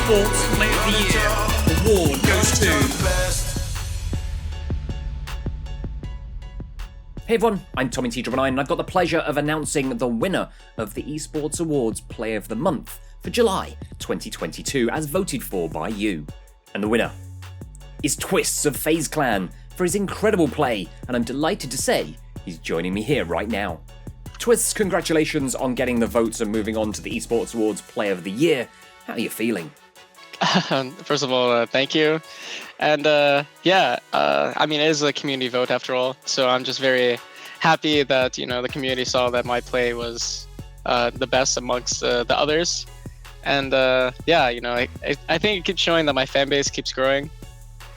Esports Player of the Year award goes to... Hey everyone, I'm Tommy T9 and I've got the pleasure of announcing the winner of the Esports Awards Player of the Month for July 2022 as voted for by you. And the winner is Twistzz of FaZe Clan for his incredible play, and I'm delighted to say he's joining me here right now. Twistzz, congratulations on getting the votes and moving on to the Esports Awards Player of the Year. How are you feeling? First of all, thank you. And I mean, it is a community vote after all, so I'm just very happy that, the community saw that my play was the best amongst the others. And I think it keeps showing that my fan base keeps growing,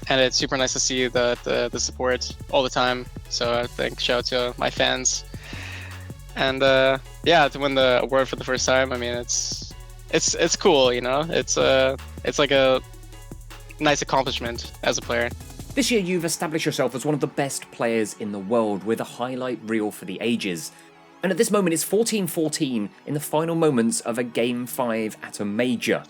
and it's super nice to see the support all the time. So I think shout out to my fans. And to win the award for the first time, I mean, it's cool, it's like a nice accomplishment as a player. This year you've established yourself as one of the best players in the world with a highlight reel for the ages. And at this moment it's 14-14 in the final moments of a Game 5 at a major.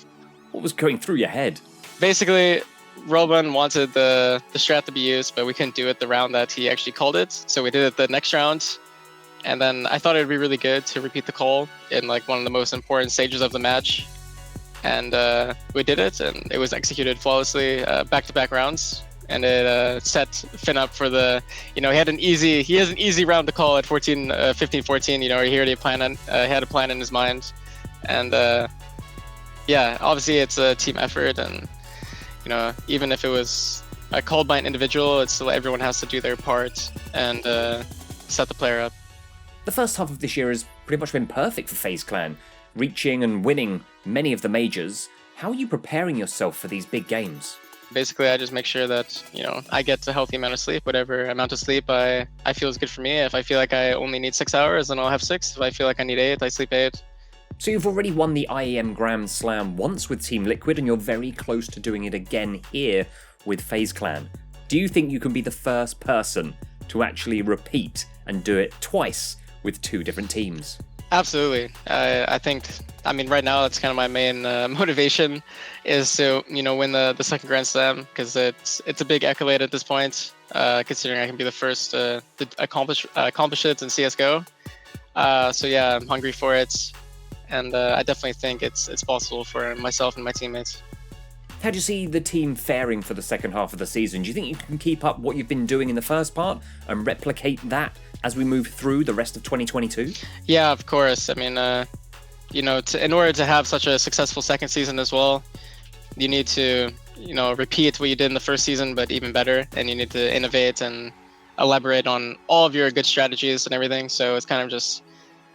What was going through your head? Basically, Robin wanted the strat to be used, but we couldn't do it the round that he actually called it. So we did it the next round. And then I thought it'd be really good to repeat the call in like one of the most important stages of the match. And we did it, and it was executed flawlessly, back-to-back rounds. And it set Finn up for the, he has an easy round to call at 15-14. He already had a plan in his mind. And obviously it's a team effort, and even if it was called by an individual, it's still everyone has to do their part and set the player up. The first half of this year has pretty much been perfect for FaZe Clan, reaching and winning many of the majors. How are you preparing yourself for these big games? Basically, I just make sure that, I get a healthy amount of sleep. Whatever amount of sleep I feel is good for me. If I feel like I only need 6 hours, then I'll have 6. If I feel like I need 8, I sleep 8. So you've already won the IEM Grand Slam once with Team Liquid, and you're very close to doing it again here with FaZe Clan. Do you think you can be the first person to actually repeat and do it twice with 2 different teams? Absolutely. I think, right now it's kind of my main motivation is to, win the second Grand Slam, because it's a big accolade at this point, considering I can be the first to accomplish it in CSGO. I'm hungry for it, and I definitely think it's possible for myself and my teammates. How do you see the team faring for the second half of the season? Do you think you can keep up what you've been doing in the first part and replicate that as we move through the rest of 2022? Yeah, of course. In order to have such a successful second season as well, you need to, repeat what you did in the first season, but even better. And you need to innovate and elaborate on all of your good strategies and everything. So it's kind of just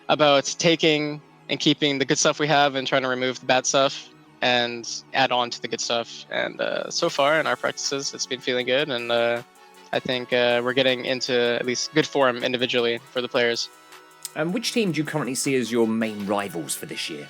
about taking and keeping the good stuff we have and trying to remove the bad stuff and add on to the good stuff. And so far in our practices, it's been feeling good. And I think we're getting into at least good form individually for the players. And which team do you currently see as your main rivals for this year?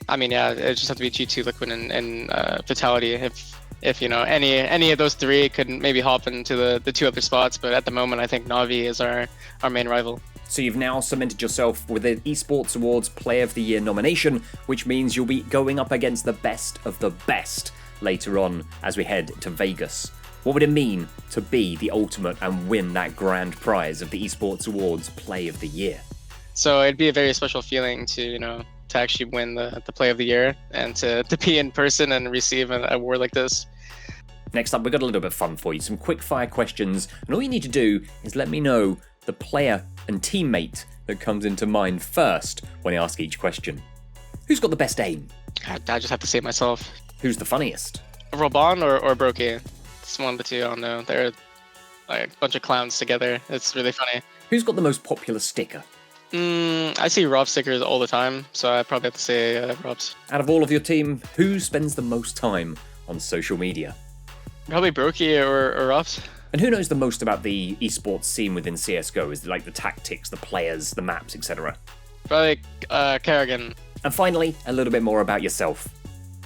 It just have to be G2, Liquid, and Fatality. If any of those 3 could maybe hop into the 2 other spots, but at the moment I think Na'Vi is our main rival. So you've now cemented yourself with the Esports Awards Player of the Year nomination, which means you'll be going up against the best of the best later on as we head to Vegas. What would it mean to be the ultimate and win that grand prize of the Esports Awards Play of the Year? So it'd be a very special feeling to actually win the Play of the Year and to be in person and receive an award like this. Next up, we've got a little bit of fun for you, some quick fire questions, and all you need to do is let me know the player and teammate that comes into mind first when I ask each question. Who's got the best aim? I just have to say it myself. Who's the funniest? Robon or Brokey? It's one of the 2, I don't know. They're like a bunch of clowns together. It's really funny. Who's got the most popular sticker? I see Rob stickers all the time, so I probably have to say Rob's. Out of all of your team, who spends the most time on social media? Probably Brokey or Rob's. And who knows the most about the esports scene within CSGO? Is it like the tactics, the players, the maps, etc.? Probably Kerrigan. And finally, a little bit more about yourself.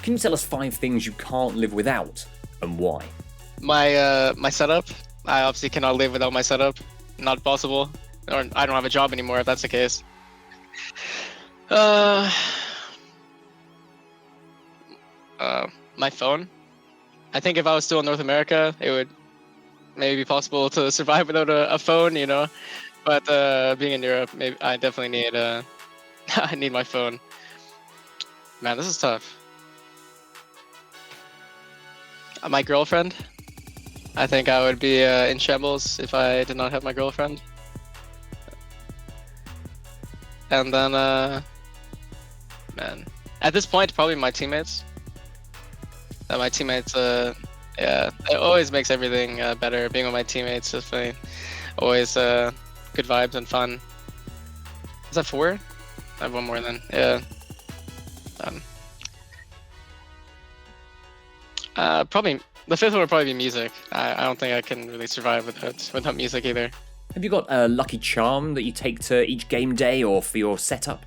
Can you tell us 5 things you can't live without, and why? My setup. I obviously cannot live without my setup. Not possible. Or I don't have a job anymore if that's the case. My phone. I think if I was still in North America, it would maybe be possible to survive without a phone, you know. But being in Europe, maybe I definitely need I need my phone. Man, this is tough. My girlfriend. I think I would be in shambles if I did not have my girlfriend. And then, man, at this point, probably my teammates. My teammates, yeah, it always makes everything better. Being with my teammates is always good vibes and fun. Is that 4? I have one more then. Yeah. Probably the 5th one would probably be music. I don't think I can really survive without music either. Have you got a lucky charm that you take to each game day or for your setup?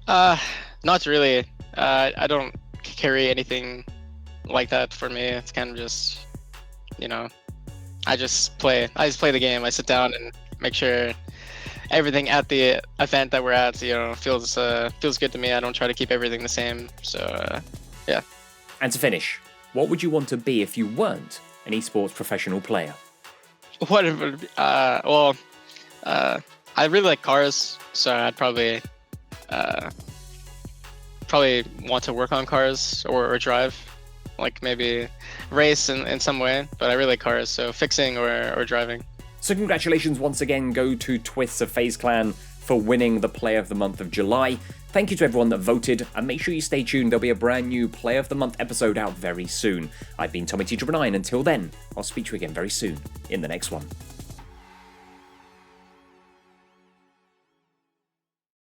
Not really. I don't carry anything like that for me. It's kind of just, you know, I just play the game. I sit down and make sure everything at the event that we're at, you know, feels good to me. I don't try to keep everything the same. So, yeah. And to finish, what would you want to be if you weren't an esports professional player? What it would be, well, I really like cars, so I'd probably want to work on cars or drive, like maybe race in some way. But I really like cars, so fixing or driving. So congratulations once again go to Twistzz of FaZe Clan for winning the Player of the Month of July. Thank you to everyone that voted, and make sure you stay tuned. There'll be a brand new Player of the Month episode out very soon. I've been TommyT999. Until then, I'll speak to you again very soon in the next one.